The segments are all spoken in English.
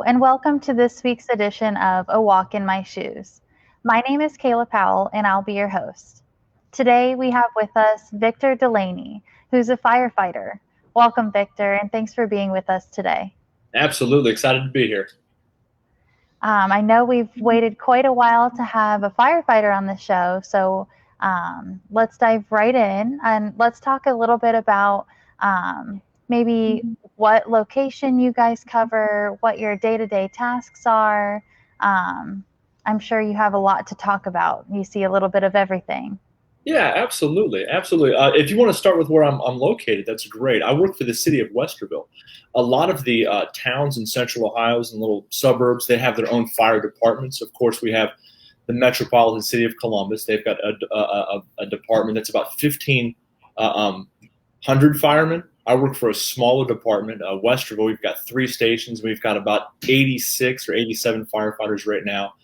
Hello, and welcome to this week's edition of A Walk in My Shoes. My name is Kayla Powell, and I'll be your host. Today, we have with us Victor Dulaney, who's a firefighter. Welcome, Victor, and thanks for being with us today. Absolutely excited to be here. I know we've waited quite a while to have a firefighter on the show, so let's dive right in and let's talk a little bit about maybe what location you guys cover, what your day-to-day tasks are. I'm sure you have a lot to talk about. You see a little bit of everything. Yeah, absolutely, absolutely. If you want to start with where I'm located, that's great. I work for the city of Westerville. A lot of the towns in central Ohio's and little suburbs, they have their own fire departments. Of course, we have the metropolitan city of Columbus. They've got a department that's about 1,500 firemen. I work for a smaller department, Westerville. We've got 3 stations. We've got about 86 or 87 firefighters right now,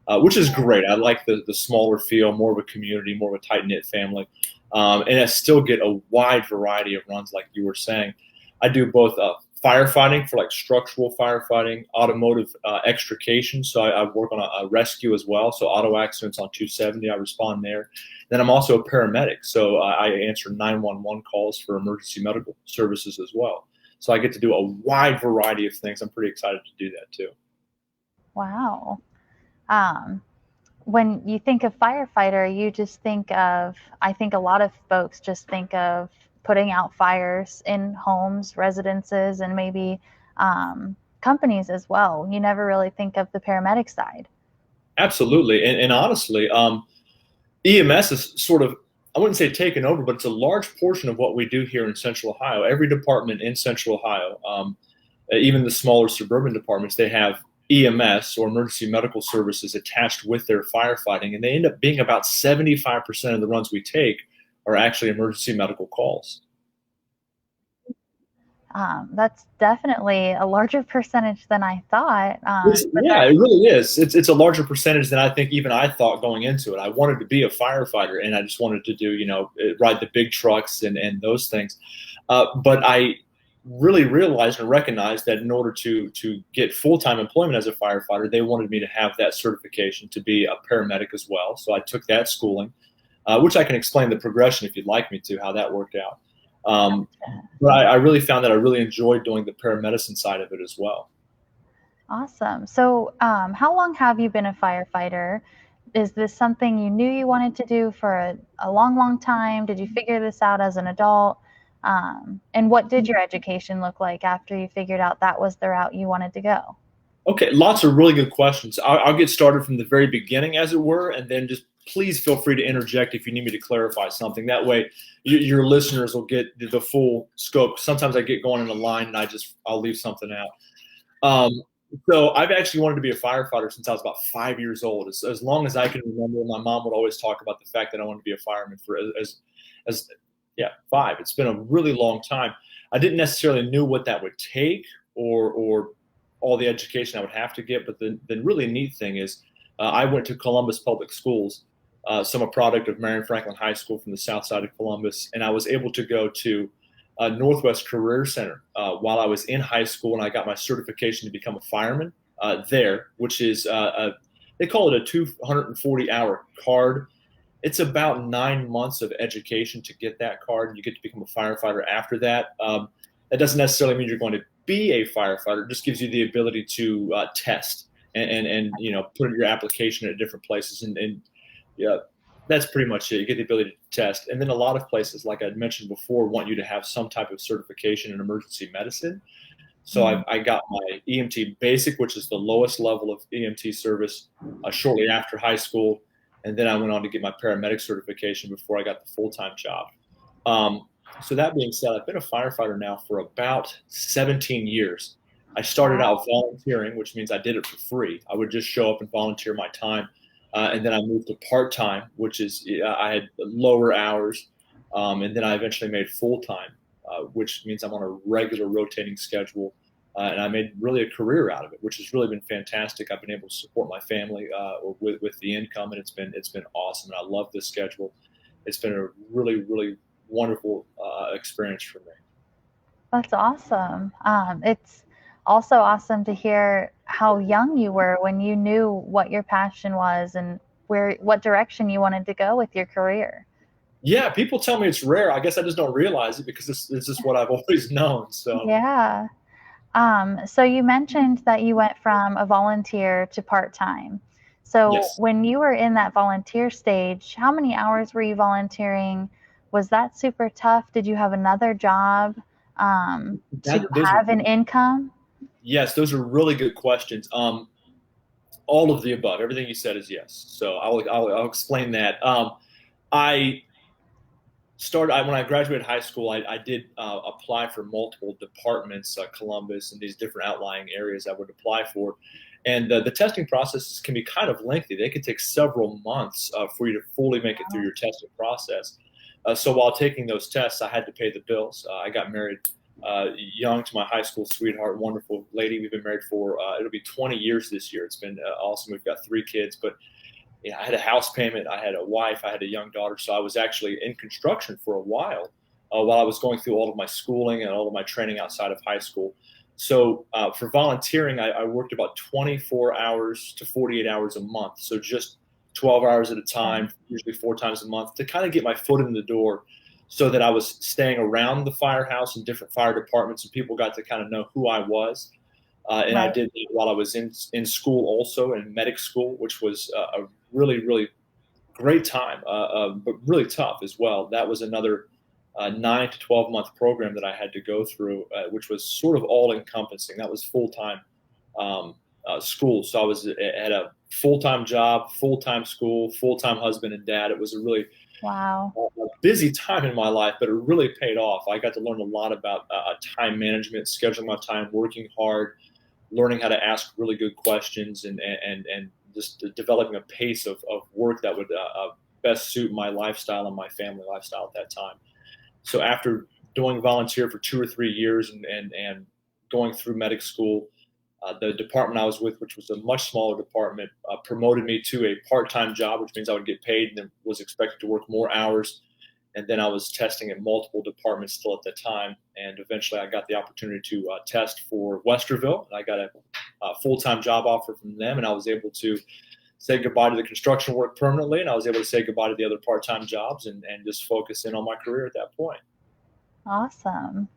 which is great. I like the smaller feel, more of a community, more of a tight knit family, and I still get a wide variety of runs, like you were saying. I do both firefighting for like structural firefighting, automotive extrication. So I work on a rescue as well. So auto accidents on 270, I respond there. Then I'm also a paramedic, so I answer 911 calls for emergency medical services as well. So I get to do a wide variety of things. I'm pretty excited to do that too. Wow. Um, when you think of firefighter, you just think of, I think a lot of folks just think of putting out fires in homes, residences, and maybe companies as well. You never really think of the paramedic side. Absolutely, and honestly, EMS is sort of, I wouldn't say taken over, but it's a large portion of what we do here in Central Ohio. Every department in Central Ohio, even the smaller suburban departments, they have EMS or emergency medical services attached with their firefighting, and they end up being about 75% of the runs we take are actually emergency medical calls. That's definitely a larger percentage than I thought. But Yeah, it really is. It's a larger percentage than I think even I thought going into it. I wanted to be a firefighter, and I just wanted to do, ride the big trucks and those things. But I really realized and recognized that in order to get full-time employment as a firefighter, they wanted me to have that certification to be a paramedic as well. So I took that schooling, which I can explain the progression if you'd like me to, how that worked out. But I really found that I really enjoyed doing the paramedicine side of it as well. awesome. So, how long have you been a firefighter? Is this something you knew you wanted to do for a long, long time? Did you figure this out as an adult? And what did your education look like after you figured out that was the route you wanted to go? Okay, lots of really good questions. I'll get started from the very beginning, as it were, and then just please feel free to interject if you need me to clarify something. That way, your listeners will get the full scope. Sometimes I get going in a line and I'll leave something out. So I've actually wanted to be a firefighter since I was about 5 years old. As long as I can remember, my mom would always talk about the fact that I wanted to be a fireman for as yeah, five. It's been a really long time. I didn't necessarily knew what that would take or all the education I would have to get. But the really neat thing is I went to Columbus Public Schools, so I'm a product of Marion Franklin High School from the south side of Columbus, and I was able to go to Northwest Career Center while I was in high school, and I got my certification to become a fireman there, which is they call it a 240-hour card. It's about 9 months of education to get that card, and you get to become a firefighter after that. That doesn't necessarily mean you're going to be a firefighter. It just gives you the ability to test and put in your application at different places, and yeah, that's pretty much it. You get the ability to test. And then a lot of places, like I mentioned before, want you to have some type of certification in emergency medicine. So Mm. I got my EMT basic, which is the lowest level of EMT service, shortly after high school. And then I went on to get my paramedic certification before I got the full-time job. So that being said, I've been a firefighter now for about 17 years. I started out Wow. volunteering, which means I did it for free. I would just show up and volunteer my time. And then I moved to part-time, which is I had lower hours. And then I eventually made full-time, which means I'm on a regular rotating schedule. And I made really a career out of it, which has really been fantastic. I've been able to support my family with the income, and it's been awesome. And I love this schedule. It's been a really wonderful experience for me. That's awesome. It's also awesome to hear how young you were when you knew what your passion was and what direction you wanted to go with your career. Yeah, people tell me it's rare. I guess I just don't realize it because it's just what I've always known. So Yeah. So you mentioned that you went from a volunteer to part-time. So yes, when you were in that volunteer stage, how many hours were you volunteering? Was that super tough? Did you have another job to that those are have an income? yes, those are really good questions. All of the above, everything you said is yes. So I'll explain that. I when I graduated high school, I did apply for multiple departments, Columbus and these different outlying areas I would apply for. And the testing processes can be kind of lengthy. They could take several months for you to fully make it through your testing process. So while taking those tests, I had to pay the bills. I got married young to my high school sweetheart, wonderful lady. We've been married for it'll be 20 years this year. It's been awesome. We've got 3 kids, but I had a house payment, I had a wife, I had a young daughter, so I was actually in construction for a while I was going through all of my schooling and all of my training outside of high school. So for volunteering, I worked about 24 hours to 48 hours a month, so just 12 hours at a time, usually 4 times a month, to kind of get my foot in the door, so that I was staying around the firehouse and different fire departments, and people got to kind of know who I was. And I Right. did that while I was in school, also in medic school, which was a really great time, but really tough as well. That was another 9 to 12 month program that I had to go through, which was sort of all encompassing. That was full time school, so I was at a full time job, full time school, full time husband and dad. It was a really Wow. busy time in my life, but it really paid off. I got to learn a lot about time management, scheduling my time, working hard, learning how to ask really good questions, and just developing a pace of work that would best suit my lifestyle and my family lifestyle at that time. So after doing volunteer for 2 or 3 years and going through medic school, the department I was with, which was a much smaller department, promoted me to a part-time job, which means I would get paid and then was expected to work more hours. And then I was testing at multiple departments still at the time. And eventually I got the opportunity to test for Westerville. And I got a full-time job offer from them. And I was able to say goodbye to the construction work permanently. And I was able to say goodbye to the other part-time jobs and just focus in on my career at that point. Awesome.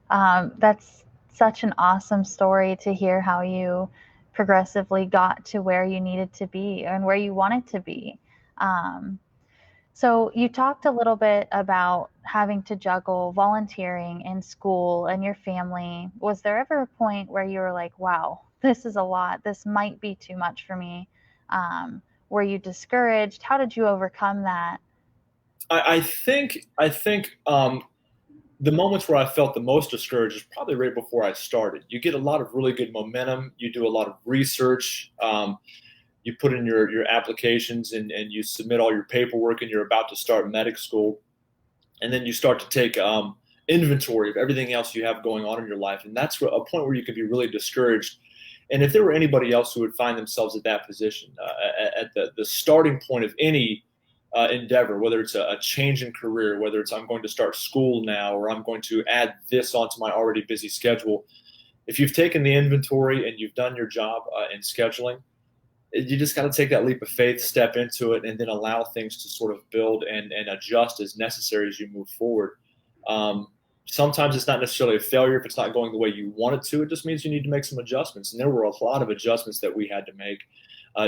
That's such an awesome story to hear how you progressively got to where you needed to be and where you wanted to be. Um, so, you talked a little bit about having to juggle volunteering in school and your family. Was there ever a point where you were like, wow, this is a lot. This might be too much for me? Were you discouraged? How did you overcome that? I think the moments where I felt the most discouraged is probably right before I started. You get a lot of really good momentum. You do a lot of research. You put in your applications and you submit all your paperwork, and you're about to start medic school. And then you start to take inventory of everything else you have going on in your life. And that's a point where you can be really discouraged. And if there were anybody else who would find themselves at that position, at the starting point of any endeavor, whether it's a change in career, whether it's I'm going to start school now, or I'm going to add this onto my already busy schedule. If you've taken the inventory and you've done your job in scheduling, you just got to take that leap of faith, step into it, and then allow things to sort of build and adjust as necessary as you move forward. Um, Sometimes it's not necessarily a failure if it's not going the way you want it to. It just means you need to make some adjustments. And there were a lot of adjustments that we had to make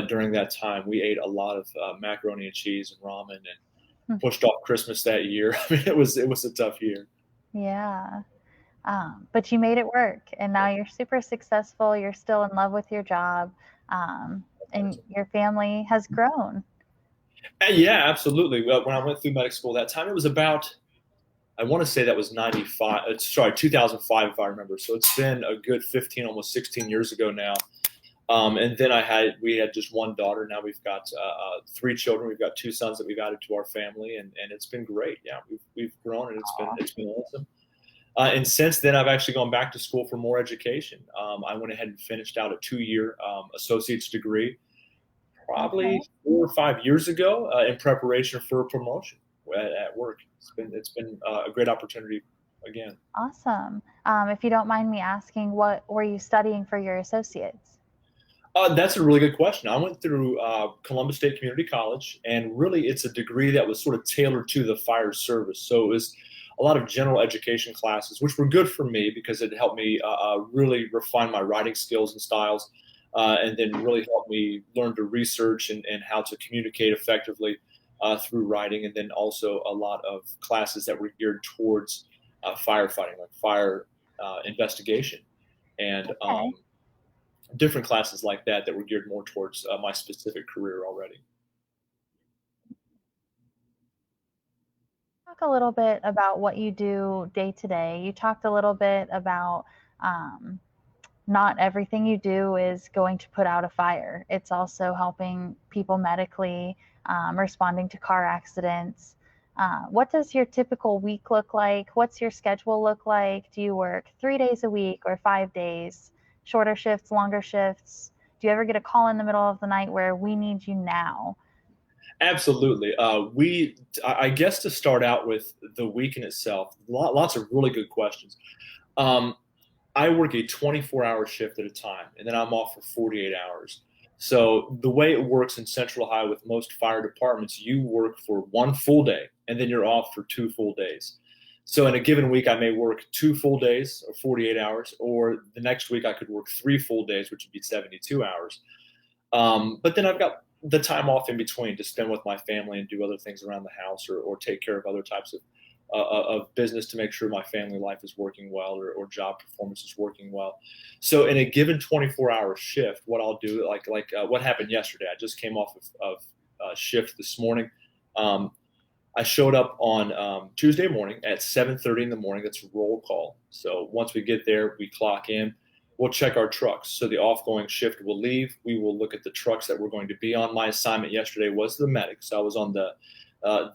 during that time. We ate a lot of macaroni and cheese and ramen and pushed off Christmas that year. I mean, it was a tough year. Yeah. But you made it work, and now you're super successful. You're still in love with your job, and your family has grown. Yeah, absolutely. Well, when I went through medical school that time, it was about, I want to say that was 95, sorry, 2005, if I remember. So it's been a good 15, almost 16 years ago now. And then we had just one daughter. Now we've got 3 children. We've got 2 sons that we've added to our family, and it's been great. Yeah, we've grown, and it's been awesome. And since then, I've actually gone back to school for more education. I went ahead and finished out a 2 year associate's degree, Okay. probably 4 or 5 years ago, in preparation for a promotion at work. It's been a great opportunity again. Awesome. If you don't mind me asking, what were you studying for your associates? That's a really good question. I went through Columbus State Community College, and really it's a degree that was sort of tailored to the fire service. So it was a lot of general education classes, which were good for me because it helped me really refine my writing skills and styles, and then really helped me learn to research and how to communicate effectively through writing. And then also a lot of classes that were geared towards firefighting, like fire investigation. And Okay. different classes like that that were geared more towards my specific career already. Talk a little bit about what you do day to day. You talked a little bit about um, not everything you do is going to put out a fire. It's also helping people medically, responding to car accidents. What does your typical week look like? What's your schedule look like? Do you work 3 days a week or 5 days? Shorter shifts, longer shifts? Do you ever get a call in the middle of the night where we need you now? Absolutely. I guess to start out with the week in itself, lots of really good questions. Um, I work a 24-hour shift at a time, and then I'm off for 48 hours. So the way it works in Central Ohio with most fire departments, you work for one full day, and then you're off for 2 full days. So in a given week, I may work 2 full days or 48 hours, or the next week I could work 3 full days, which would be 72 hours. But then I've got the time off in between to spend with my family and do other things around the house or take care of other types of business to make sure my family life is working well or job performance is working well. So in a given 24-hour shift, what I'll do, what happened yesterday, I just came off of shift this morning. Um, I showed up on Tuesday morning at 7:30 in the morning. That's a roll call. So once we get there, we clock in. We'll check our trucks. So the off-going shift will leave. We will look at the trucks that we're going to be on. My assignment yesterday was the medic. So I was on the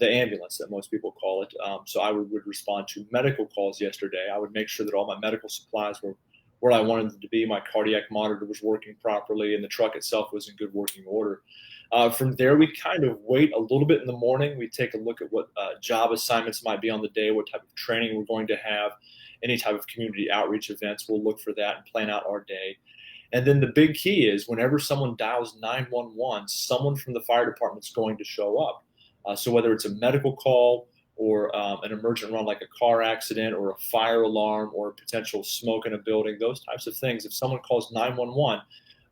ambulance that most people call it. So I would respond to medical calls yesterday. I would make sure that all my medical supplies were where I wanted them to be. My cardiac monitor was working properly, and the truck itself was in good working order. From there, we kind of wait a little bit in the morning. We take a look at what job assignments might be on the day, what type of training we're going to have, any type of community outreach events. We'll look for that and plan out our day. And then the big key is whenever someone dials 911, someone from the fire department is going to show up. So whether it's a medical call or an emergent run like a car accident or a fire alarm or potential smoke in a building, those types of things, if someone calls 911,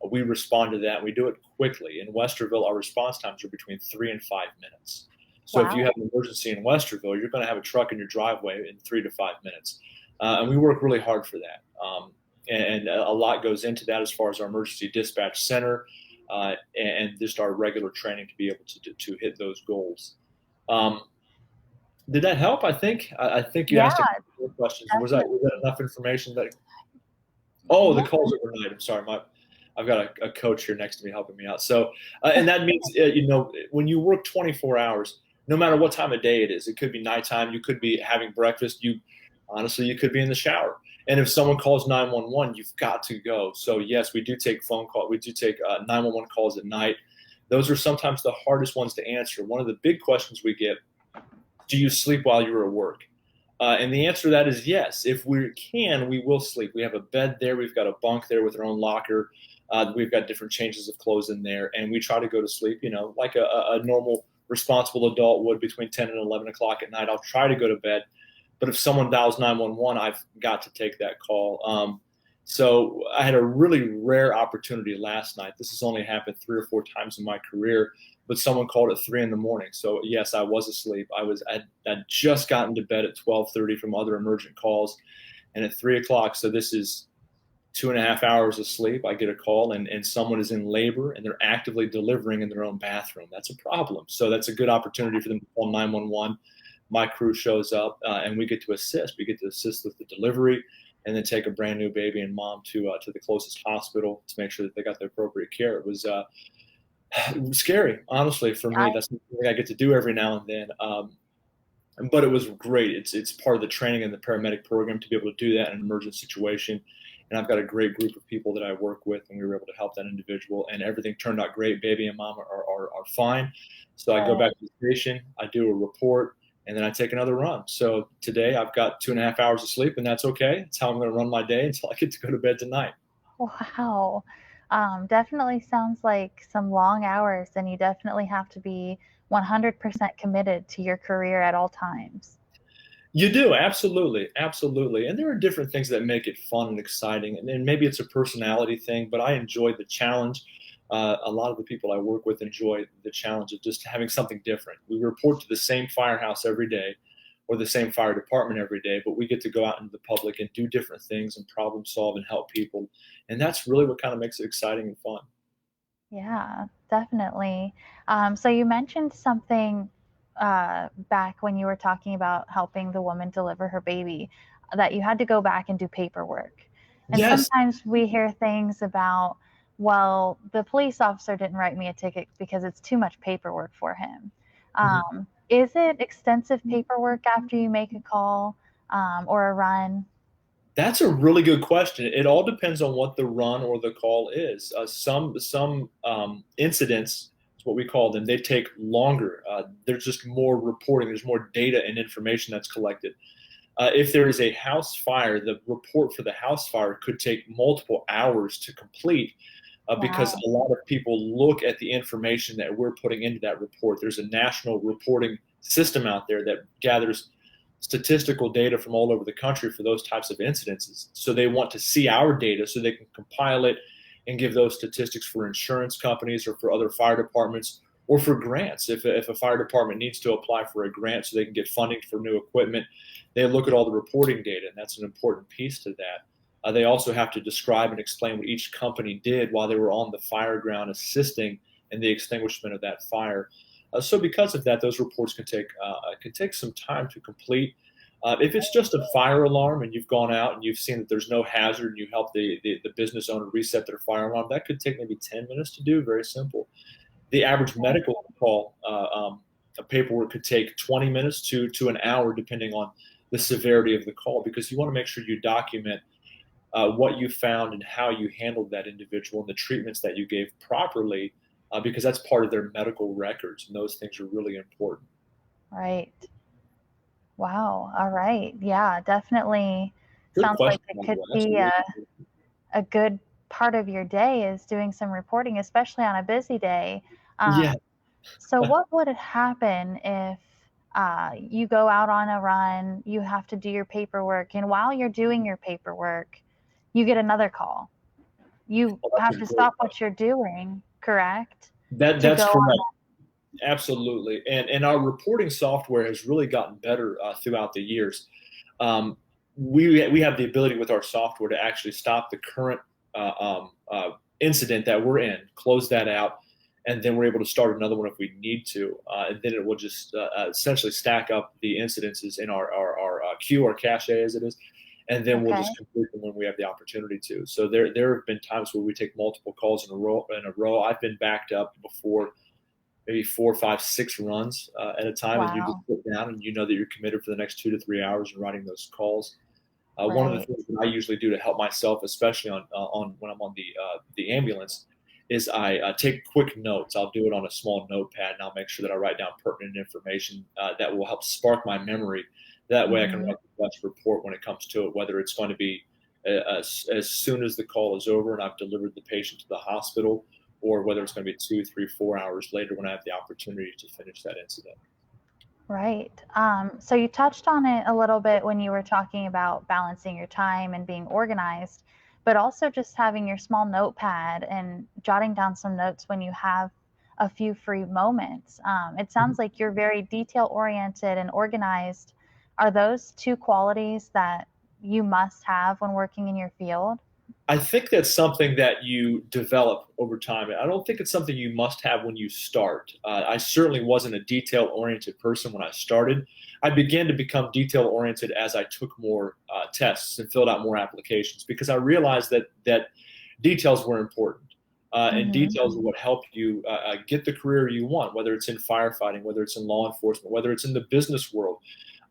we respond to that. We do it quickly. In Westerville, our response times are between 3 and 5 minutes. So if you Wow. have an emergency in Westerville, you're going to have a truck in your driveway in 3 to 5 minutes. And we work really hard for that. And a lot goes into that as far as our emergency dispatch center and just our regular training to be able to hit those goals. Um, did that help? I think you Yeah, asked a couple more questions. definitely. Was that enough information? That Oh, the Yeah. calls overnight. I'm sorry, I've got a coach here next to me helping me out. So, and that means when you work 24 hours, no matter what time of day it is, it could be nighttime. You could be having breakfast. You could be in the shower. And if someone calls 911, you've got to go. So yes, we do take phone call. We do take 911 calls at night. Those are sometimes the hardest ones to answer. One of the big questions we get: do you sleep while you're at work? And the answer to that is yes. If we can, we will sleep. We have a bed there. We've got a bunk there with our own locker. We've got different changes of clothes in there. And we try to go to sleep, like a normal, responsible adult would between 10 and 11 o'clock at night. I'll try to go to bed. But if someone dials 911, I've got to take that call. So I had a really rare opportunity last night. This has only happened 3 or 4 times in my career, but someone called at 3 in the morning. So yes, I was asleep. I'd just gotten to bed at 12:30 from other emergent calls, and at 3 o'clock. So this is 2.5 hours of sleep. I get a call, and someone is in labor, and they're actively delivering in their own bathroom. That's a problem. So that's a good opportunity for them to call 911. My crew shows up, and we get to assist. We get to assist with the delivery, and then take a brand new baby and mom to the closest hospital to make sure that they got the appropriate care. It was scary, honestly, for me. I, That's something I get to do every now and then. But it was great. It's part of the training and the paramedic program to be able to do that in an emergent situation. And I've got a great group of people that I work with, and we were able to help that individual. And everything turned out great. Baby and mom are fine. So I go but back to the station, I do a report, and then I take another run. So today I've got 2.5 hours of sleep, and that's okay. It's how I'm going to run my day until I get to go to bed tonight. wow. Definitely sounds like some long hours, and you definitely have to be 100% committed to your career at all times. You do, absolutely, absolutely. And there are different things that make it fun and exciting. And maybe it's a personality thing, but I enjoy the challenge. A lot of the people I work with enjoy the challenge of just having something different. We report to the same firehouse every day or the same fire department every day, but we get to go out into the public and do different things and problem solve and help people. And that's really what kind of makes it exciting and fun. Yeah, definitely. So you mentioned something back when you were talking about helping the woman deliver her baby, that you had to go back and do paperwork. And Yes. sometimes we hear things about, well, the police officer didn't write me a ticket because it's too much paperwork for him. Mhm. Is it extensive paperwork after you make a call or a run? That's a really good question. It all depends on what the run or the call is. Some incidents, is what we call them, they take longer. There's just more reporting. There's more data and information that's collected. If there is a house fire, the report for the house fire could take multiple hours to complete because Wow. a lot of people look at the information that we're putting into that report. There's a national reporting system out there that gathers statistical data from all over the country for those types of incidences. So they want to see our data so they can compile it and give those statistics for insurance companies or for other fire departments or for grants. If a fire department needs to apply for a grant so they can get funding for new equipment, they look at all the reporting data, and that's an important piece to that. They also have to describe and explain what each company did while they were on the fire ground assisting in the extinguishment of that fire. So because of that, those reports can take some time to complete. If it's just a fire alarm and you've gone out and you've seen that there's no hazard and you help the business owner reset their fire alarm, that could take maybe 10 minutes to do. Very simple. The average medical call paperwork could take 20 minutes to an hour, depending on the severity of the call, because you want to make sure you document what you found and how you handled that individual and the treatments that you gave properly, because that's part of their medical records, and those things are really important. Right. Wow. All right. Yeah, definitely Good sounds like question, it by the could way. That's a be really good question. a good part of your day is doing some reporting, especially on a busy day. Um, Yeah. so, what would happen if you go out on a run, you have to do your paperwork, and while you're doing your paperwork, you get another call? You Well, that's have a to great stop what question. you're doing, correct? That To that's go on. correct. Absolutely. And our reporting software has really gotten better throughout the years. Um, we have the ability with our software to actually stop the current incident that we're in, close that out, and then we're able to start another one if we need to. And then it will just essentially stack up the incidences in our queue, our cache as it is, and then we'll Okay. just complete them when we have the opportunity to. So there have been times where we take multiple calls in a row. In a row, I've been backed up before maybe 4, 5, 6 runs at a time, and you just Wow. sit down and you know that you're committed for the next 2 to 3 hours and writing those calls. One of the Right. things that I usually do to help myself, especially on when I'm on the ambulance, is I take quick notes. I'll do it on a small notepad, and I'll make sure that I write down pertinent information that will help spark my memory. That way, I can Hmm. write the best report when it comes to it, whether it's going to be as soon as the call is over and I've delivered the patient to the hospital, or whether it's going to be 2, 3, 4 hours later when I have the opportunity to finish that incident. Right. So you touched on it a little bit when you were talking about balancing your time and being organized, but also just having your small notepad and jotting down some notes when you have a few free moments. It sounds like you're very detail oriented and organized. Are those two qualities that you must have when working in your field? I think that's something that you develop over time. I don't think it's something you must have when you start. I certainly wasn't a detail oriented person when I started. I began to become detail oriented as I took more tests and filled out more applications because I realized that details were important. And Hmm. details are what help you get the career you want, whether it's in firefighting, whether it's in law enforcement, whether it's in the business world.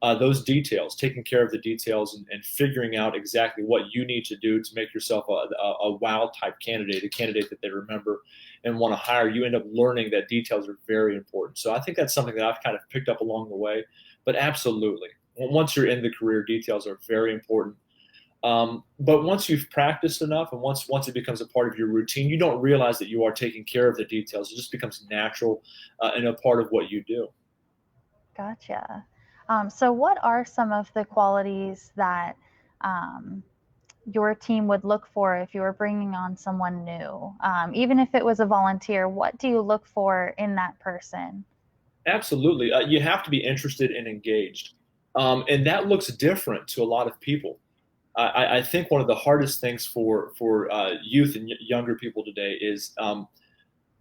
Those details, taking care of the details and figuring out exactly what you need to do to make yourself a wow type candidate, a candidate that they remember and want to hire, you end up learning that details are very important. So I think that's something that I've kind of picked up along the way. But absolutely, once you're in the career, details are very important. But once you've practiced enough, and once it becomes a part of your routine, you don't realize that you are taking care of the details. It just becomes natural and a part of what you do. Gotcha. So, what are some of the qualities that um, your team would look for if you were bringing on someone new? Even if it was a volunteer, what do you look for in that person? Absolutely. You have to be interested and engaged. And that looks different to a lot of people. I think one of the hardest things for youth and younger people today is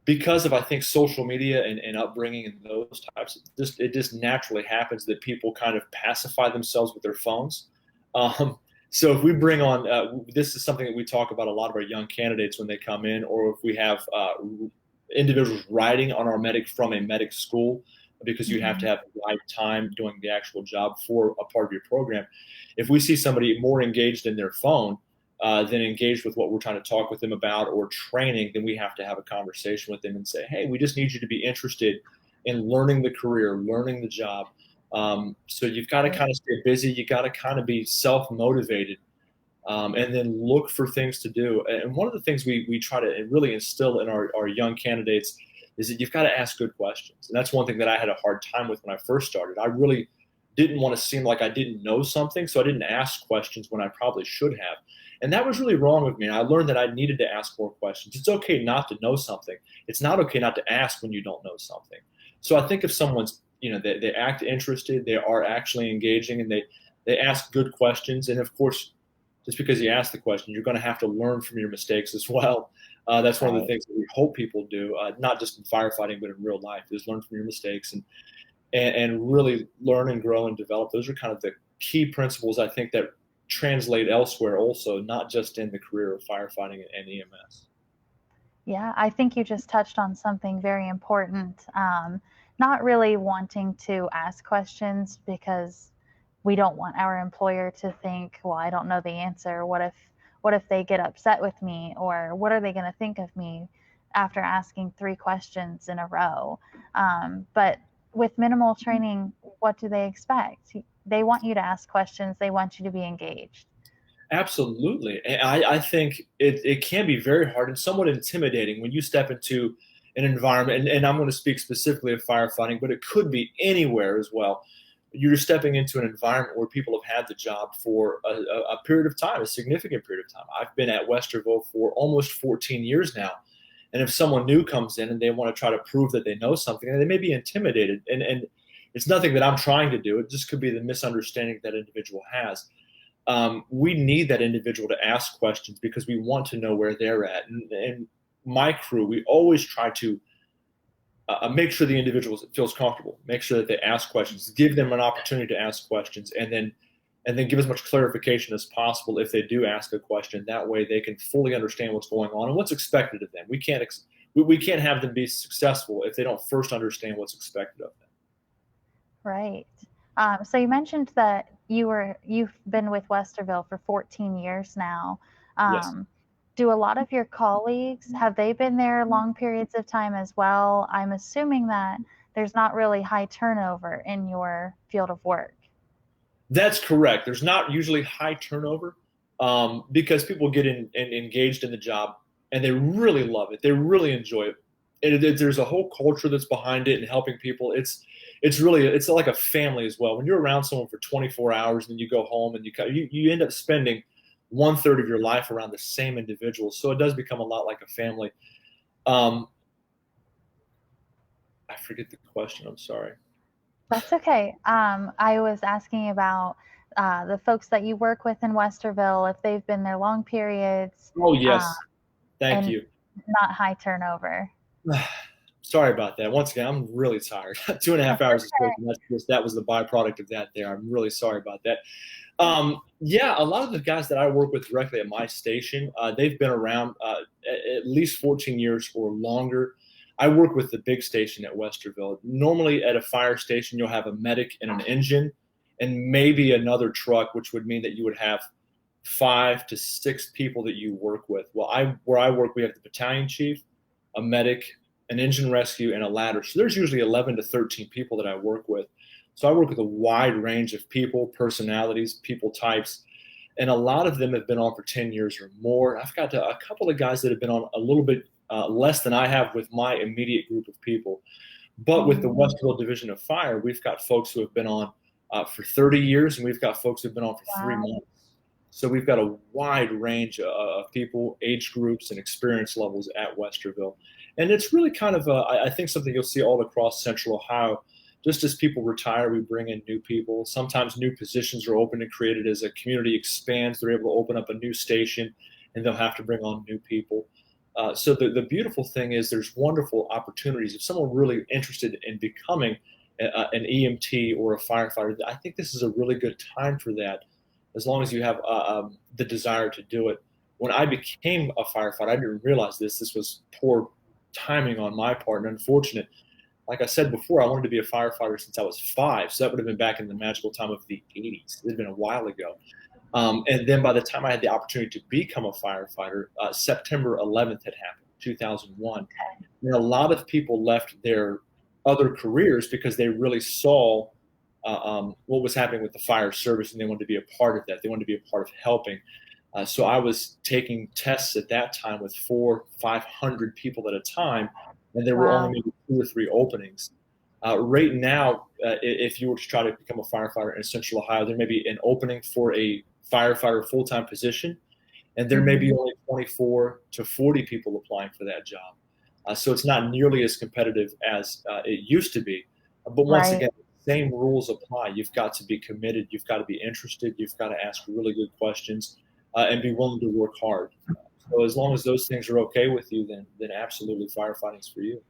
because of I think social media and upbringing and those types. It just naturally happens that people kind of pacify themselves with their phones. Um, so if we bring on this is something that we talk about a lot of our young candidates when they come in, or if we have individuals writing on our medic from a medic school because you have to Mhm. have live time doing the actual job for a part of your program. If we see somebody more engaged in their phone than engaged with what we're trying to talk with them about or training, then we have to have a conversation with them and say, hey, we just need you to be interested in learning the career, learning the job. So you've got to Right. kind of stay busy. You got to kind of be self motivated and then look for things to do. And one of the things we try to really instill in our young candidates is that you've got to ask good questions. And that's one thing that I had a hard time with when I first started. I really didn't want to seem like I didn't know something, so I didn't ask questions when I probably should have. And that was really wrong with me. And I learned that I needed to ask more questions. It's okay not to know something. It's not okay not to ask when you don't know something. So I think if someone's, they act interested, they are actually engaging, and they ask good questions. And of course, just because you ask the question, you're going to have to learn from your mistakes as well. That's one of the Right. things that we hope people do, not just in firefighting, but in real life, is learn from your mistakes and really learn and grow and develop. Those are kind of the key principles I think that translate elsewhere also, not just in the career of firefighting and EMS. Yeah, I think you just touched on something very important. Not really wanting to ask questions because we don't want our employer to think, well, I don't know the answer. What if they get upset with me, or what are they going to think of me after asking three questions in a row? But with minimal training, what do they expect? They want you to ask questions. They want you to be engaged. Absolutely. And I think it can be very hard and somewhat intimidating when you step into an environment, and I'm going to speak specifically of firefighting, but it could be anywhere as well. You're stepping into an environment where people have had the job for a period of time, a significant period of time. I've been at Westerville for almost 14 years now. And if someone new comes in and they want to try to prove that they know something, they may be intimidated. And it's nothing that I'm trying to do. It just could be the misunderstanding that individual has. We need that individual to ask questions because we want to know where they're at. And my crew, we always try to make sure the individual feels comfortable, make sure that they ask questions, give them an opportunity to ask questions, and then give as much clarification as possible if they do ask a question. That way, they can fully understand what's going on and what's expected of them. We can't have them be successful if they don't first understand what's expected of them. Right. So you mentioned that you've been with Westerville for 14 years now. Yes. Um, do a lot of your colleagues have they been there long periods of time as well? I'm assuming that there's not really high turnover in your field of work. That's correct. There's not usually high turnover because people get engaged in the job and they really love it. They really enjoy it. And there's a whole culture that's behind it and helping people. It's like a family as well. When you're around someone for 24 hours and then you go home and you end up spending 1/3 of your life around the same individual. So it does become a lot like a family. Um, I forget the question. I'm sorry. That's okay. I was asking about the folks that you work with in Westerville, if they've been there long periods, Oh uh, yes, thank and you. not high turnover. Sorry about that. Once again, I'm really tired. 2.5 hours of sleep, and that was the byproduct of that. There, I'm really sorry about that. Yeah, a lot of the guys that I work with directly at my station, they've been around at least 14 years or longer. I work with the big station at Westerville. Normally, at a fire station, you'll have a medic and an engine, and maybe another truck, which would mean that you would have 5 to 6 people that you work with. Well, where I work, we have the battalion chief, a medic, an engine rescue, and a ladder. So there's usually 11 to 13 people that I work with. So I work with a wide range of people, personalities, people types, and a lot of them have been on for 10 years or more. I've got a couple of guys that have been on a little bit less than I have with my immediate group of people. But with the Westerville Division of Fire, we've got folks who have been on for 30 years, and we've got folks who have been on for 3 months. So we've got a wide range of people, age groups, and experience levels at Westerville. And it's really kind of, I think, something you'll see all across Central Ohio. Just as people retire, we bring in new people. Sometimes new positions are opened and created as a community expands. They're able to open up a new station, and they'll have to bring on new people. So the beautiful thing is there's wonderful opportunities. If someone really interested in becoming an EMT or a firefighter, I think this is a really good time for that, as long as you have the desire to do it. When I became a firefighter, I didn't realize this. This was poor timing on my part and unfortunate. Like I said before, I wanted to be a firefighter since I was 5, so that would have been back in the magical time of the 80s. It had been a while ago. And then by the time I had the opportunity to become a firefighter, September 11th had happened, 2001. Okay. And a lot of people left their other careers because they really saw what was happening with the fire service, and they wanted to be a part of that. They wanted to be a part of helping. So I was taking tests at that time with 400-500 people at a time, and there were only maybe 2 or 3 openings. Right now, if you were to try to become a firefighter in Central Ohio, there may be an opening for a firefighter full-time position, and there may be only 24 to 40 people applying for that job. So it's not nearly as competitive as it used to be. But once again, the same rules apply. You've got to be committed. You've got to be interested. You've got to ask really good questions and be willing to work hard. So as long as those things are okay with you, then absolutely firefighting's for you.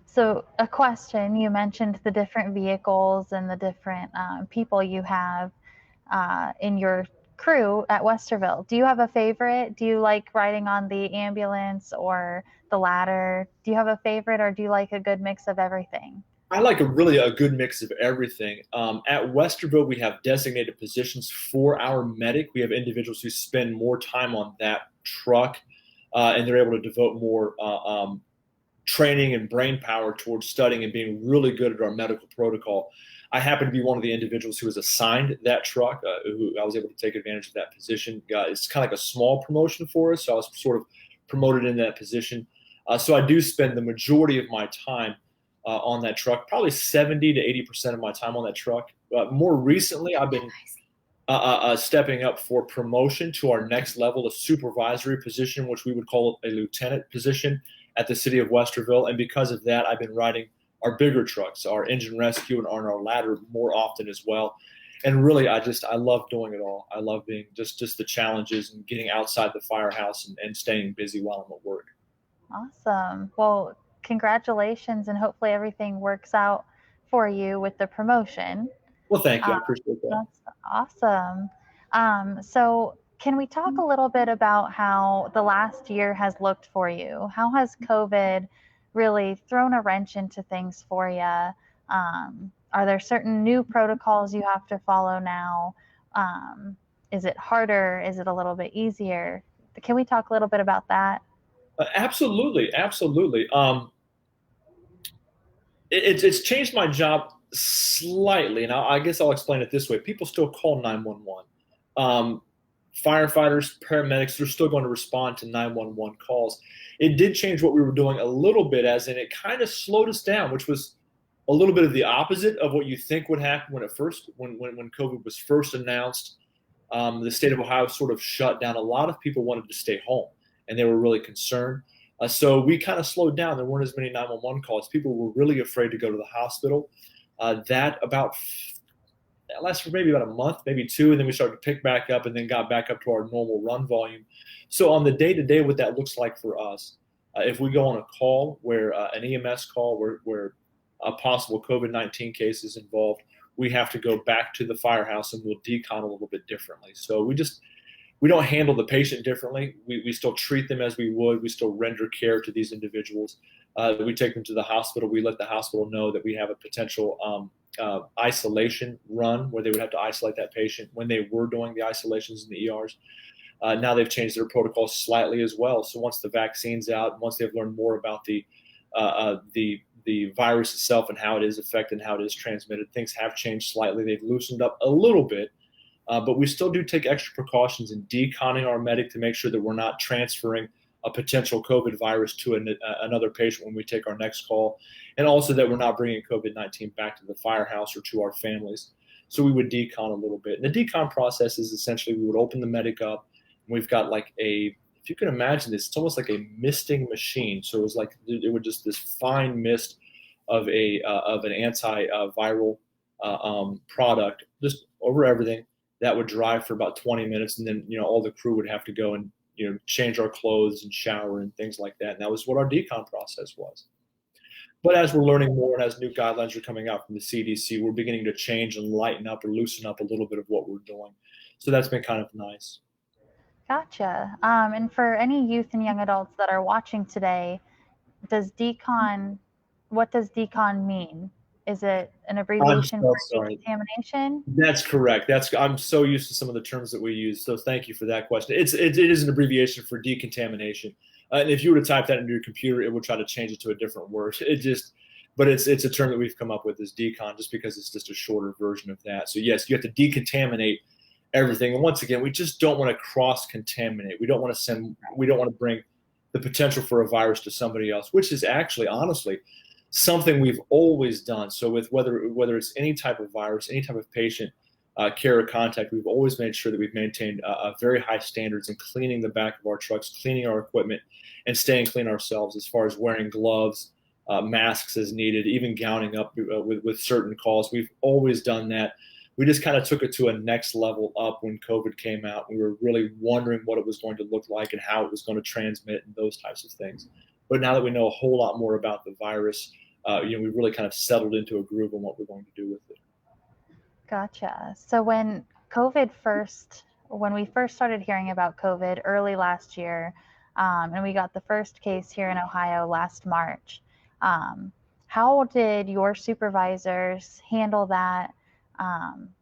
So a question, you mentioned the different vehicles and the different people you have in your crew at Westerville. Do you have a favorite? Do you like riding on the ambulance or the ladder? Do you have a favorite, or do you like a good mix of everything? I like a good mix of everything. At Westerville, we have designated positions for our medic. We have individuals who spend more time on that truck, and they're able to devote more training and brain power towards studying and being really good at our medical protocol. I happen to be one of the individuals who was assigned that truck, who I was able to take advantage of that position. It's kind of like a small promotion for us, so I was sort of promoted in that position. So I do spend the majority of my time on that truck, probably 70 to 80% of my time on that truck. More recently, I've been stepping up for promotion to our next level, a supervisory position, which we would call a lieutenant position at the city of Westerville. And because of that, I've been riding our bigger trucks, our engine rescue, and on our ladder more often as well. And really, I love doing it all. I love being just the challenges and getting outside the firehouse and staying busy while I'm at work. Awesome. Well, congratulations, and hopefully everything works out for you with the promotion. Well, thank you. I appreciate that. That's awesome. So can we talk a little bit about how the last year has looked for you? How has COVID really thrown a wrench into things for you? Are there certain new protocols you have to follow now? Is it harder? Is it a little bit easier? Can we talk a little bit about that? Absolutely. It's changed my job slightly, and I guess I'll explain it this way. People still call 911. Firefighters, paramedics, they're still going to respond to 911 calls. It did change what we were doing a little bit, as in it kind of slowed us down, which was a little bit of the opposite of what you think would happen when COVID was first announced. The state of Ohio sort of shut down. A lot of people wanted to stay home, and they were really concerned. So we kind of slowed down. There weren't as many 911 calls. People were really afraid to go to the hospital. That lasted for maybe about a month, maybe 2, and then we started to pick back up and then got back up to our normal run volume. So on the day-to-day, what that looks like for us, if we go on a call where an EMS call where a possible COVID-19 case is involved, we have to go back to the firehouse and we'll decon a little bit differently. So we don't handle the patient differently. We still treat them as we would. We still render care to these individuals. We take them to the hospital. We let the hospital know that we have a potential isolation run where they would have to isolate that patient when they were doing the isolations in the ERs. Now they've changed their protocols slightly as well. So once the vaccine's out, once they've learned more about the virus itself and how it is affected and how it is transmitted, things have changed slightly. They've loosened up a little bit. But we still do take extra precautions in deconning our medic to make sure that we're not transferring a potential COVID virus to another patient when we take our next call, and also that we're not bringing COVID-19 back to the firehouse or to our families. So we would decon a little bit. And the decon process is essentially we would open the medic up. And we've got like if you can imagine this, it's almost like a misting machine. So it would just this fine mist of an antiviral product just over everything that would dry for about 20 minutes, and then all the crew would have to go and change our clothes and shower and things like that. And that was what our decon process was. But as we're learning more and as new guidelines are coming out from the CDC, we're beginning to change and lighten up or loosen up a little bit of what we're doing. So that's been kind of nice. Gotcha. And for any youth and young adults that are watching today, what does decon mean? Is it an I'm abbreviation so for sorry. decontamination? That's correct. I'm so used to some of the terms that we use. So thank you for that question. It is an abbreviation for decontamination. And if you were to type that into your computer, it would try to change it to a different word. But it's a term that we've come up with as decon, just because it's just a shorter version of that. So yes, you have to decontaminate everything. And once again, we just don't want to cross contaminate. We don't want to bring the potential for a virus to somebody else, which is actually, honestly, something we've always done. So with whether it's any type of virus, any type of patient care or contact, we've always made sure that we've maintained very high standards in cleaning the back of our trucks, cleaning our equipment, and staying clean ourselves, as far as wearing gloves, masks as needed, even gowning up with certain calls. We've always done that. We just kind of took it to a next level up when COVID came out. We were really wondering what it was going to look like and how it was going to transmit and those types of things. But now that we know a whole lot more about the virus, we've really kind of settled into a groove on what we're going to do with it. Gotcha. So when we first started hearing about COVID early last year, and we got the first case here in Ohio last March, how did your supervisors handle that?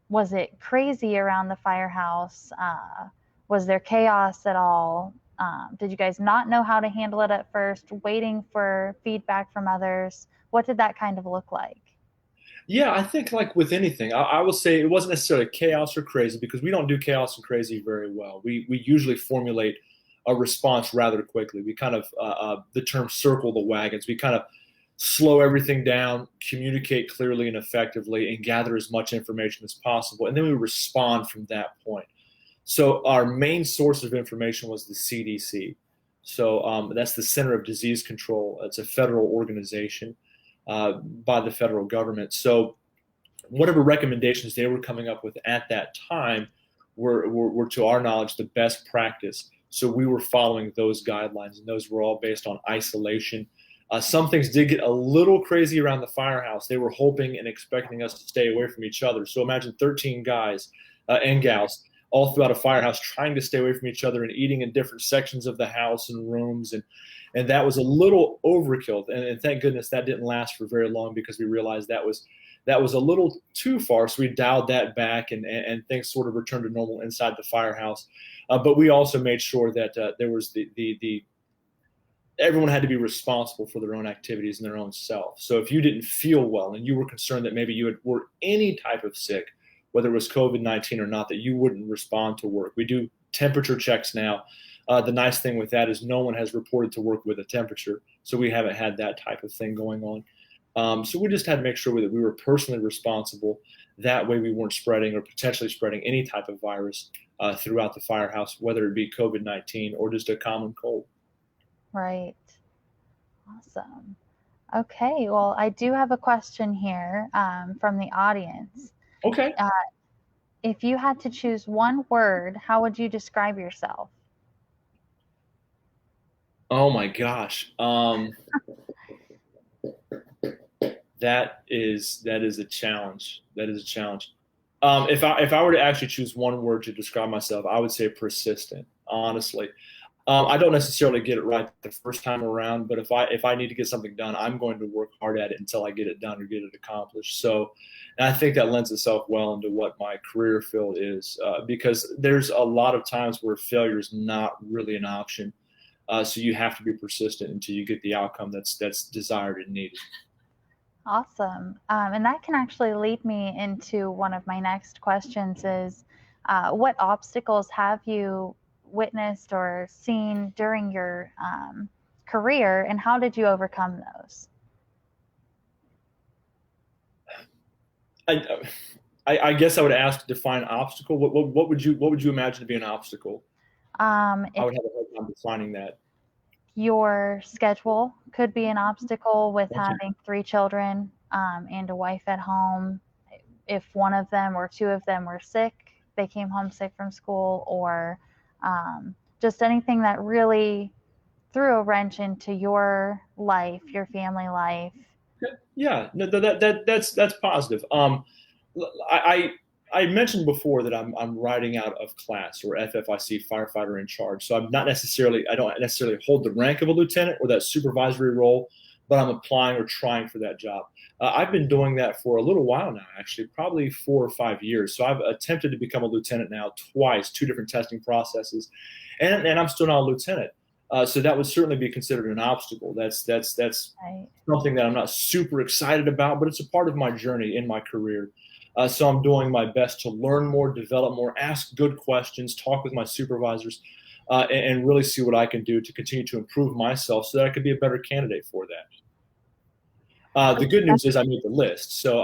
Was it crazy around the firehouse? Was there chaos at all? Did you guys not know how to handle it at first, waiting for feedback from others? What did that kind of look like? Yeah, I think like with anything, I will say it wasn't necessarily chaos or crazy, because we don't do chaos and crazy very well. We usually formulate a response rather quickly. We kind of the term circle the wagons. We kind of slow everything down, communicate clearly and effectively, and gather as much information as possible, and then we respond from that point. So our main source of information was the CDC. So that's the Center of Disease Control. It's a federal organization by the federal government. So whatever recommendations they were coming up with at that time were to our knowledge, the best practice. So we were following those guidelines, and those were all based on isolation. Some things did get a little crazy around the firehouse. They were hoping and expecting us to stay away from each other. So imagine 13 guys and gals all throughout a firehouse trying to stay away from each other and eating in different sections of the house and rooms. And that was a little overkill. And thank goodness that didn't last for very long, because we realized that was a little too far. So we dialed that back, and things sort of returned to normal inside the firehouse. But we also made sure that there was everyone had to be responsible for their own activities and their own self. So if you didn't feel well and you were concerned that maybe you were any type of sick, whether it was COVID-19 or not, that you wouldn't respond to work. We do temperature checks now. The nice thing with that is no one has reported to work with a temperature, so we haven't had that type of thing going on. So we just had to make sure that we were personally responsible. That way we weren't spreading or potentially spreading any type of virus throughout the firehouse, whether it be COVID-19 or just a common cold. Right. Awesome. Okay. Well, I do have a question here from the audience. Okay. If you had to choose one word, how would you describe yourself? Oh my gosh. That is a challenge. That is a challenge. If I were to actually choose one word to describe myself, I would say persistent. Honestly, I don't necessarily get it right the first time around, but if I need to get something done, I'm going to work hard at it until I get it done or get it accomplished. So, and I think that lends itself well into what my career field is, because there's a lot of times where failure is not really an option. So you have to be persistent until you get the outcome that's desired and needed. Awesome. And that can actually lead me into one of my next questions is, What obstacles have you witnessed or seen during your career, and how did you overcome those? I, I guess I would ask to define obstacle. What would you imagine to be an obstacle? I If would have a hard time defining that. your schedule could be an obstacle with Okay. having three children and a wife at home. If one of them or two of them were sick, they came home sick from school, or just anything that really threw a wrench into your life, your family life. Yeah, no, that's positive. I I mentioned before that I'm riding out of class or FFIC firefighter in charge. So I don't necessarily hold the rank of a lieutenant or that supervisory role, but I'm applying or trying for that job. I've been doing that for a little while now, actually, probably 4 or 5 years. So I've attempted to become a lieutenant now twice, two different testing processes, and I'm still not a lieutenant. So that would certainly be considered an obstacle. That's Right. something that I'm not super excited about, but it's a part of my journey in my career. So I'm doing my best to learn more, develop more, ask good questions, talk with my supervisors, and really see what I can do to continue to improve myself so that I can be a better candidate for that. The good news is I made the list. So,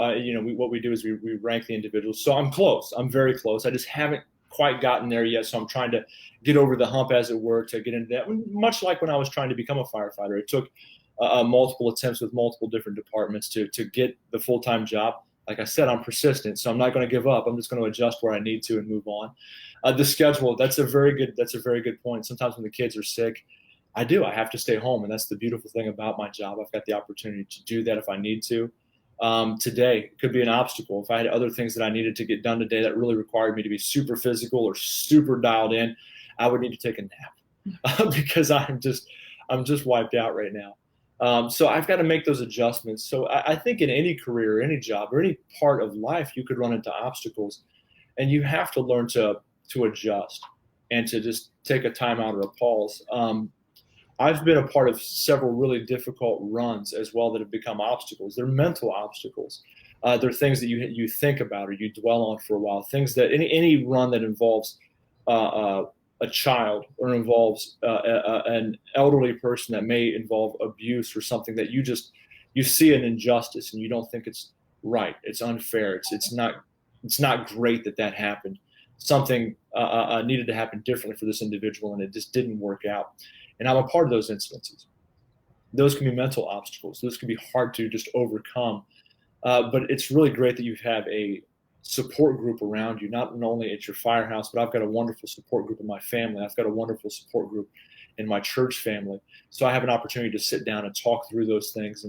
what we do is we rank the individuals. So I'm close. I'm very close. I just haven't quite gotten there yet. So I'm trying to get over the hump, as it were, to get into that. Much like when I was trying to become a firefighter, it took multiple attempts with multiple different departments to get the full time job. Like I said, I'm persistent, so I'm not going to give up. I'm just going to adjust where I need to and move on. The schedule, that's a very good point. Sometimes when the kids are sick, I have to stay home, and that's the beautiful thing about my job. I've got the opportunity to do that if I need to. Today could be an obstacle. If I had other things that I needed to get done today that really required me to be super physical or super dialed in, I would need to take a nap because I'm just wiped out right now. So I've got to make those adjustments. So I think in any career, any job, or any part of life, you could run into obstacles, and you have to learn to adjust and to just take a time out or a pause. I've been a part of several really difficult runs as well that have become obstacles. They're mental obstacles. They're things that you think about or you dwell on for a while. Things that any run that involves a child or involves an elderly person that may involve abuse or something that you see an injustice and you don't think it's right. It's unfair. It's not great that happened. Something needed to happen differently for this individual, and it just didn't work out. And I'm a part of those incidences. Those can be mental obstacles. Those can be hard to just overcome. But it's really great that you have a support group around you, not only at your firehouse, but I've got a wonderful support group in my family. I've got a wonderful support group in my church family. So I have an opportunity to sit down and talk through those things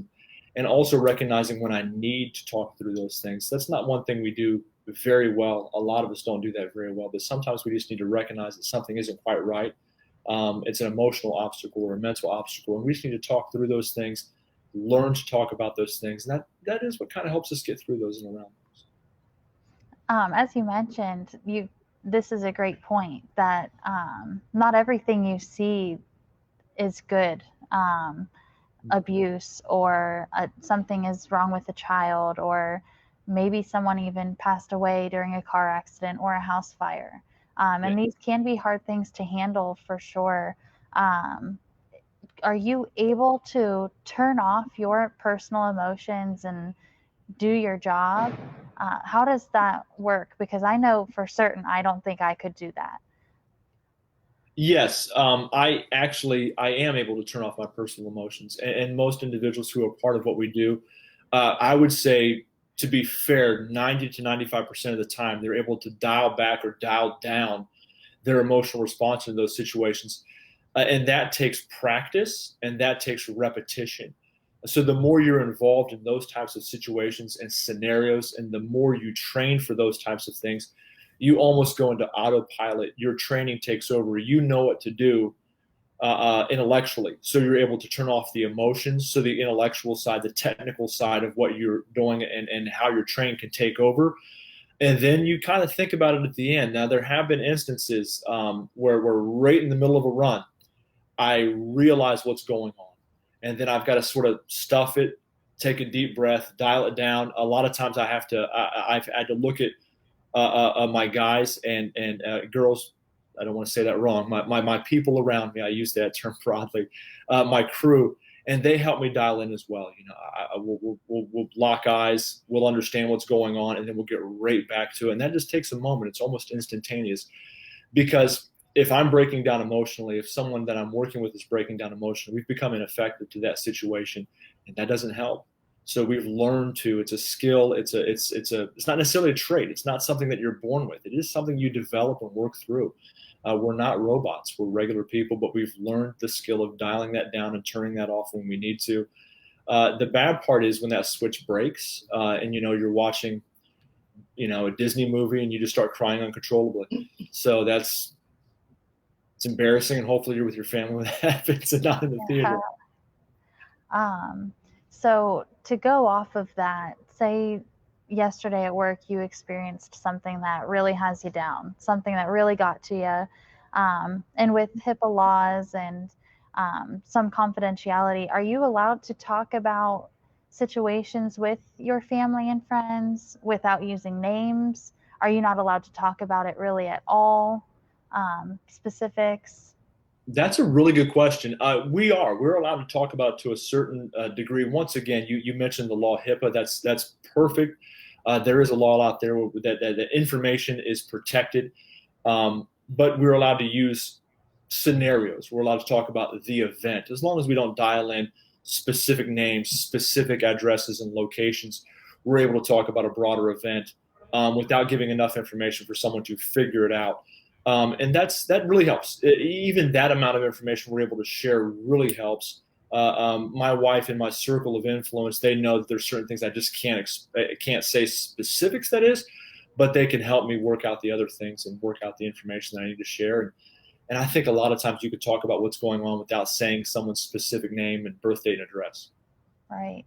and also recognizing when I need to talk through those things. That's not one thing we do very well. A lot of us don't do that very well, but sometimes we just need to recognize that something isn't quite right. It's an emotional obstacle or a mental obstacle, and we just need to talk through those things, learn to talk about those things, and that is what kind of helps us get through those and around those. As you mentioned, you this is a great point that not everything you see is good. Abuse or something is wrong with a child, or maybe someone even passed away during a car accident or a house fire. Yeah. And these can be hard things to handle for sure. Um, are you able to turn off your personal emotions and do your job? How does that work? Because I know for certain I don't think I could do that. Yes, I am able to turn off my personal emotions, and most individuals who are part of what we do, I would say, to be fair, 90 to 95% of the time they're able to dial back or dial down their emotional response in those situations. And that takes practice and that takes repetition. So the more you're involved in those types of situations and scenarios, and the more you train for those types of things, you almost go into autopilot. Your training takes over. You know what to do intellectually. So you're able to turn off the emotions. So the intellectual side, the technical side of what you're doing and how your training can take over, and then you kind of think about it at the end. Now, there have been instances where we're right in the middle of a run. I realize what's going on. And then I've got to sort of stuff it, take a deep breath, dial it down. A lot of times I've had to look at my guys and girls. I don't want to say that wrong. My people around me. I use that term broadly. My crew, and they help me dial in as well. We'll lock eyes. We'll understand what's going on, and then we'll get right back to it. And that just takes a moment. It's almost instantaneous, because if I'm breaking down emotionally, if someone that I'm working with is breaking down emotionally, we've become ineffective to that situation, and that doesn't help. So we've learned to. It's a skill. It's not necessarily a trait. It's not something that you're born with. It is something you develop and work through. We're not robots. We're regular people, but we've learned the skill of dialing that down and turning that off when we need to. The bad part is when that switch breaks, and you're watching, a Disney movie, and you just start crying uncontrollably. So it's embarrassing, and hopefully you're with your family when that happens and not in the theater. So to go off of that, say yesterday at work you experienced something that really has you down, something that really got to you, and with HIPAA laws and some confidentiality, are you allowed to talk about situations with your family and friends without using names? Are you not allowed to talk about it really at all? Specifics? That's a really good question. We're allowed to talk about it to a certain degree. Once again, you mentioned the law HIPAA. That's perfect. There is a law out there that information is protected, but we're allowed to use scenarios. We're allowed to talk about the event, as long as we don't dial in specific names, specific addresses, and locations. We're able to talk about a broader event without giving enough information for someone to figure it out. And that really helps. Even that amount of information we're able to share really helps. My wife and my circle of influence, they know that there's certain things I just can't say specifics, that is, but they can help me work out the other things and work out the information that I need to share. And I think a lot of times you could talk about what's going on without saying someone's specific name and birth date and address. Right.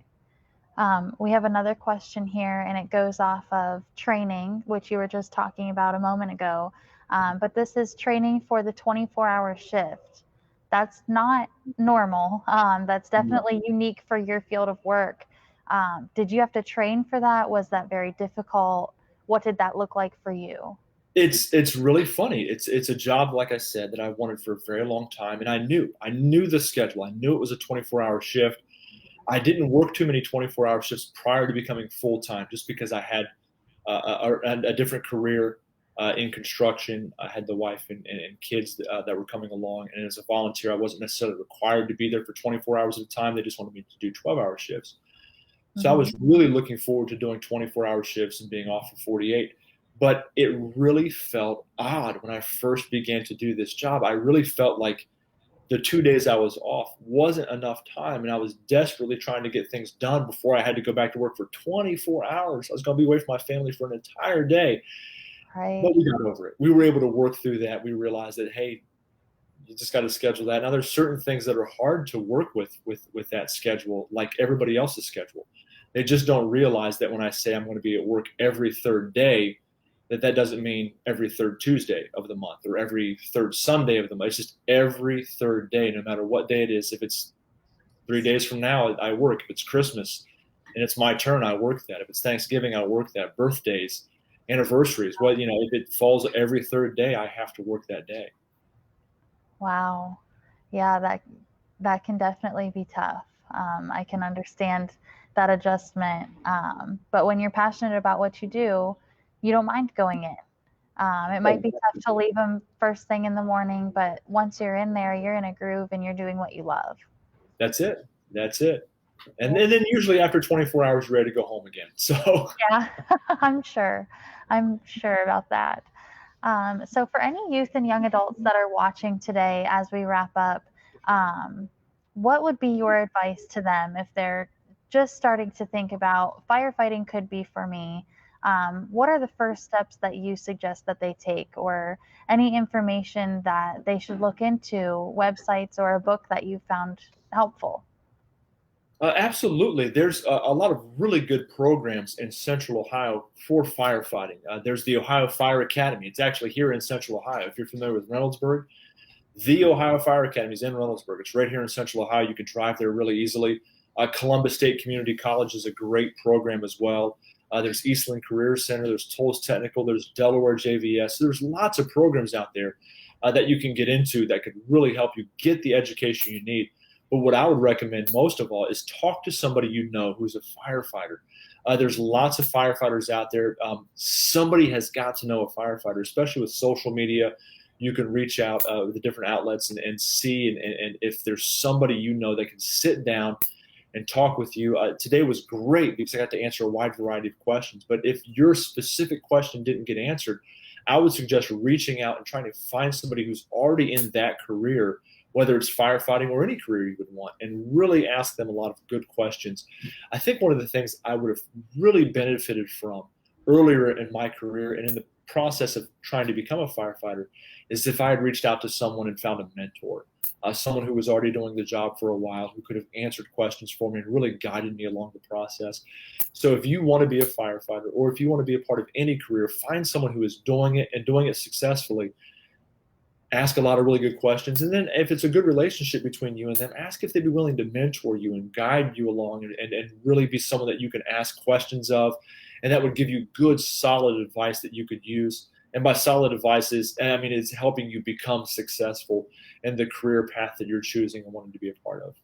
We have another question here, and it goes off of training, which you were just talking about a moment ago. But this is training for the 24-hour shift. That's not normal. That's definitely unique for your field of work. Did you have to train for that? Was that very difficult? What did that look like for you? It's really funny. It's a job, like I said, that I wanted for a very long time, and I knew the schedule. I knew it was a 24-hour shift. I didn't work too many 24-hour shifts prior to becoming full time, just because I had a different career in construction. I had the wife and kids that were coming along, and as a volunteer, I wasn't necessarily required to be there for 24 hours at a time. They just wanted me to do 12-hour shifts. So I was really looking forward to doing 24-hour shifts and being off for 48. But it really felt odd when I first began to do this job. I really felt like the 2 days I was off wasn't enough time, and I was desperately trying to get things done before I had to go back to work for 24 hours. I was going to be away from my family for an entire day. Right. But we got over it. We were able to work through that. We realized that, hey, you just got to schedule that. Now, there's certain things that are hard to work with that schedule, like everybody else's schedule. They just don't realize that when I say I'm going to be at work every third day, that doesn't mean every third Tuesday of the month or every third Sunday of the month. It's just every third day, no matter what day it is. If it's 3 days from now, I work. If it's Christmas and it's my turn, I work that. If it's Thanksgiving, I work that. Birthdays, anniversaries. Well, if it falls every third day, I have to work that day. Wow. Yeah, that can definitely be tough. I can understand that adjustment. But when you're passionate about what you do, you don't mind going in. It might be tough to leave them first thing in the morning, but once you're in there, you're in a groove and you're doing what you love. That's it. And then usually after 24 hours, you're ready to go home again. So yeah, I'm sure about that. So for any youth and young adults that are watching today, as we wrap up, what would be your advice to them if they're just starting to think about firefighting could be for me? What are the first steps that you suggest that they take, or any information that they should look into, websites or a book that you found helpful? Absolutely. There's a lot of really good programs in Central Ohio for firefighting. There's the Ohio Fire Academy. It's actually here in Central Ohio. If you're familiar with Reynoldsburg, the Ohio Fire Academy is in Reynoldsburg. It's right here in Central Ohio. You can drive there really easily. Columbus State Community College is a great program as well. There's Eastland Career Center, there's Tulsa Technical, there's Delaware JVS. There's lots of programs out there that you can get into that could really help you get the education you need. But what I would recommend most of all is talk to somebody you know who's a firefighter. There's lots of firefighters out there. Somebody has got to know a firefighter, especially with social media. You can reach out with the different outlets and see, and if there's somebody you know that can sit down and talk with you. Today was great because I got to answer a wide variety of questions. But if your specific question didn't get answered, I would suggest reaching out and trying to find somebody who's already in that career, whether it's firefighting or any career you would want, and really ask them a lot of good questions. I think one of the things I would have really benefited from earlier in my career and in the process of trying to become a firefighter is if I had reached out to someone and found a mentor, someone who was already doing the job for a while, who could have answered questions for me and really guided me along the process. So if you want to be a firefighter, or if you want to be a part of any career, find someone who is doing it and doing it successfully. Ask a lot of really good questions. And then if it's a good relationship between you and them, ask if they'd be willing to mentor you and guide you along and really be someone that you can ask questions of. And that would give you good, solid advice that you could use. And by solid advice I mean, it's helping you become successful in the career path that you're choosing and wanting to be a part of.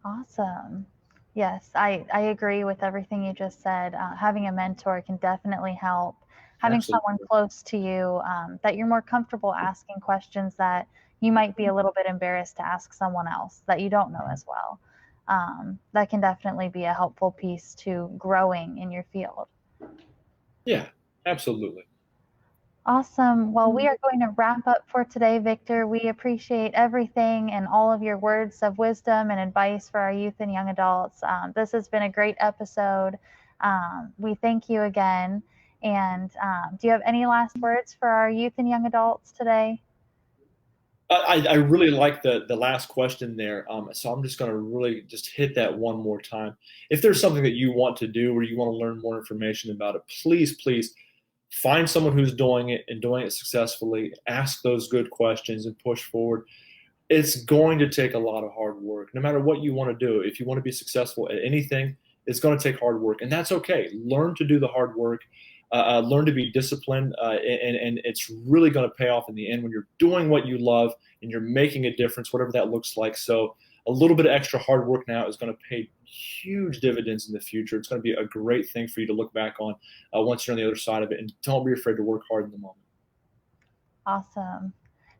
Awesome. Yes, I agree with everything you just said. Having a mentor can definitely help. Having someone Absolutely. close to you that you're more comfortable asking questions that you might be a little bit embarrassed to ask someone else that you don't know as well. That can definitely be a helpful piece to growing in your field. Yeah, absolutely. Awesome. Well, we are going to wrap up for today, Victor. We appreciate everything and all of your words of wisdom and advice for our youth and young adults. This has been a great episode. We thank you again. And do you have any last words for our youth and young adults today? I really like the last question there. So I'm just going to really just hit that one more time. If there's something that you want to do or you want to learn more information about it, please find someone who's doing it and doing it successfully. Ask those good questions and push forward. It's going to take a lot of hard work, no matter what you want to do. If you want to be successful at anything, it's going to take hard work, and that's okay. Learn to do the hard work. Learn to be disciplined, and it's really going to pay off in the end when you're doing what you love and you're making a difference, whatever that looks like. So a little bit of extra hard work now is going to pay huge dividends in the future. It's going to be a great thing for you to look back on once you're on the other side of it. And don't be afraid to work hard in the moment. Awesome.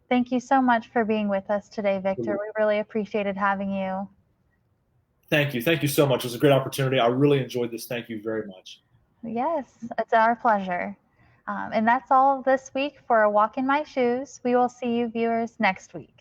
Thank you so much for being with us today, Victor. We really appreciated having you. Thank you. Thank you so much. It was a great opportunity. I really enjoyed this. Thank you very much. Yes, it's our pleasure. And that's all this week for A Walk in My Shoes. We will see you viewers next week.